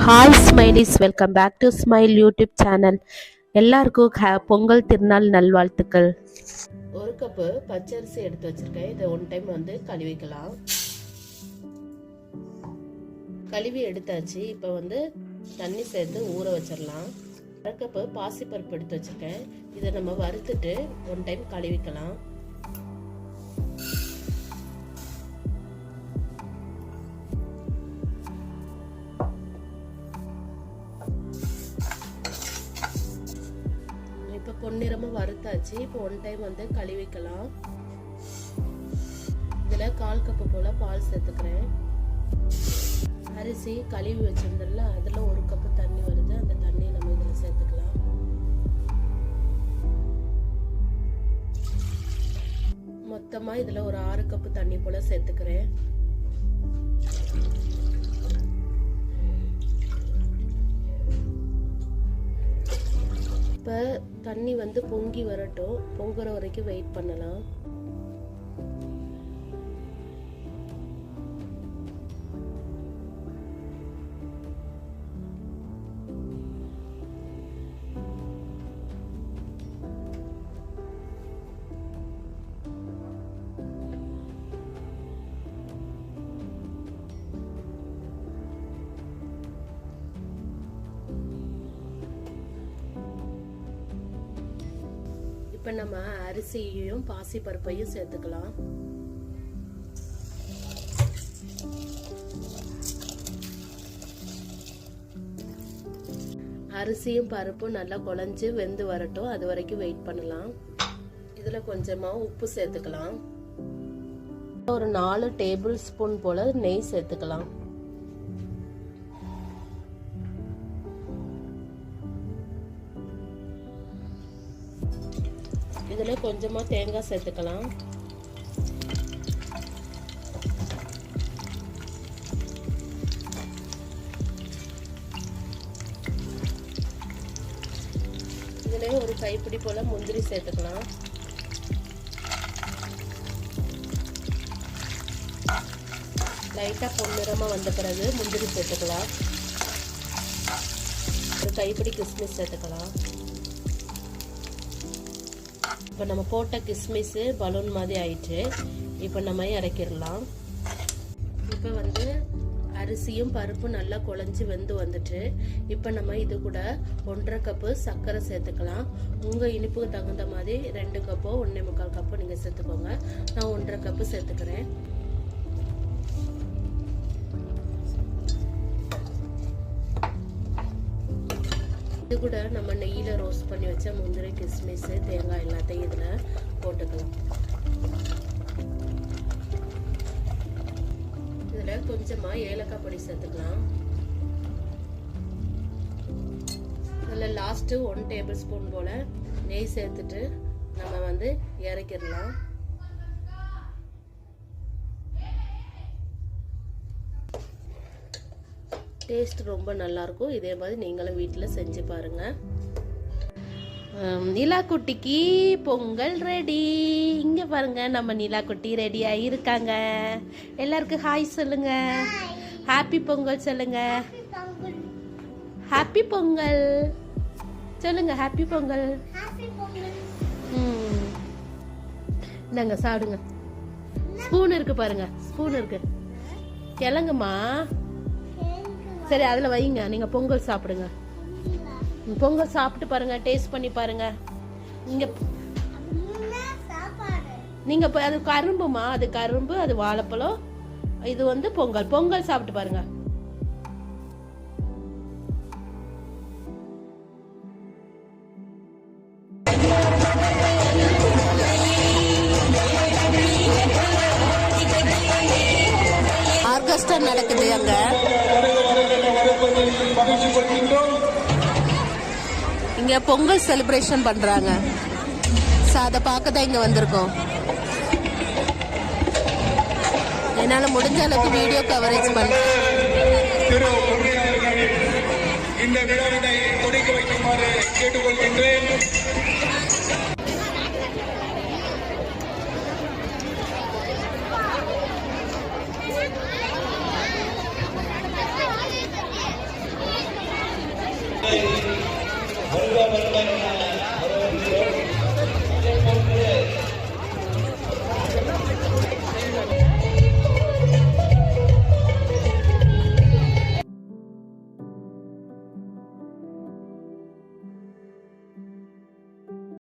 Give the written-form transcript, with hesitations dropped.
Hi smilies, welcome back to smile YouTube channel. எல்லாருக்கும் பொங்கல் திருநாள் நல்வாழ்த்துக்கள். ஒரு கப்பு பச்சரிசி எடுத்து வச்சிருக்கேன். இதை ஒன் டைம் கழுவிக்கலாம். கழுவி எடுத்தாச்சு. இப்போ தண்ணி சேர்த்து ஊற வச்சிடலாம். அரை கப்பு பாசிப்பருப்பு எடுத்து வச்சிருக்கேன். இதை நம்ம வறுத்துட்டு ஒன் டைம் கழுவிக்கலாம். இப்போ பொன்னிறமா வறுத்தாச்சு. இப்போ ஒன் டைம் கழுவிக்கலாம். இதுல 1/4 கப்பு போல பால் சேர்த்துக்கிறேன். அரிசி கழுவி வச்சிருந்தோம்ல, அதுல 1 கப்பு தண்ணி வருது. அந்த தண்ணியை நம்ம இதுல சேர்த்துக்கலாம். மொத்தமா இதுல ஒரு 6 கப்பு தண்ணி போல சேர்த்துக்கிறேன். இப்போ தண்ணி பொங்கி வரட்டும். பொங்குற வரைக்கும் வெயிட் பண்ணலாம். இப்போ நம்ம அரிசியையும் பாசி பருப்பையும் சேர்த்துக்கலாம். அரிசியும் பருப்பும் நல்லா குழஞ்சு வெந்து வரட்டும். அது வரைக்கும் வெயிட் பண்ணலாம். இதுல கொஞ்சமா உப்பு சேர்த்துக்கலாம். ஒரு 4 டேபிள் ஸ்பூன் போல நெய் சேர்த்துக்கலாம். இதுல கொஞ்சமா தேங்காய் சேர்த்துக்கலாம். இதுல ஒரு கைப்பிடி போல முந்திரி சேர்த்துக்கலாம். லைட்டா பொன்னிறமா வந்த பிறகு முந்திரி சேர்த்துக்கலாம். ஒரு கைப்பிடி கிஸ்மிஸ் சேர்த்துக்கலாம். இப்போ நம்ம போட்ட கிஸ்மிஸ் பலூன் மாதிரி ஆயிடுச்சு. இப்போ நம்ம இறக்கிடலாம். இப்போ அரிசியும் பருப்பும் நல்லா குழஞ்சி வெந்து வந்துட்டு, இப்போ நம்ம இது கூட 1.5 கப்பு சர்க்கரை சேர்த்துக்கலாம். உங்கள் இனிப்புக்கு தகுந்த மாதிரி 2 கப்போ 1.25 கப்போ நீங்கள் சேர்த்துக்கோங்க. நான் 1.5 கப்பு சேர்த்துக்கிறேன். இது கூட நம்ம நெய்யில ரோஸ்ட் பண்ணி வச்ச முந்திரி, கிஸ்மிஸ், தேங்காய் எல்லாத்தையும் இதுல போட்டுக்கலாம். இதுல கொஞ்சமா ஏலக்காய் பொடி சேர்த்துக்கலாம். இதுல லாஸ்ட் 1 டேபிள் ஸ்பூன் போல நெய் சேர்த்துட்டு நம்ம இறக்கிடலாம். டேஸ்ட் ரொம்ப நல்லா இருக்கும். இதே மாதிரி நீங்களும் வீட்டில் செஞ்சு பாருங்க. நிலா குட்டிக்கு பொங்கல் ரெடி. இங்க பாருங்க, நம்ம நிலா குட்டி ரெடியா இருக்காங்க. எல்லாருக்கும் ஹாய் சொல்லுங்க. ஹாப்பி பொங்கல் சொல்லுங்க. ஹாப்பி பொங்கல் சொல்லுங்க. ஹாப்பி பொங்கல். இந்தாங்க சாப்பிடுங்க. ஸ்பூன் இருக்கு பாருங்க, ஸ்பூன் இருக்கு. கிளங்குமா. சரி, அதில் வைங்க. நீங்கள் பொங்கல் சாப்பிடுங்க. பொங்கல் சாப்பிட்டு பாருங்க, டேஸ்ட் பண்ணி பாருங்க. நீங்கள் அது கரும்புமா, அது கரும்பு, அது வாழைப்பழம், இது பொங்கல். பொங்கல் சாப்பிட்டு பாருங்க. ஆர்கெஸ்ட்ரா நடக்குது அங்க. இங்க பொங்கல் செலிப்ரேஷன் பண்றாங்க. அதை பார்க்க தான் இங்க வந்திருக்கோம். என்னால முடிஞ்ச அளவுக்கு வீடியோ கவரேஜ் பண்ண. இந்த விழாவினை தொடங்கி வைக்குமாறு கேட்டுக்கொள்கின்றேன்.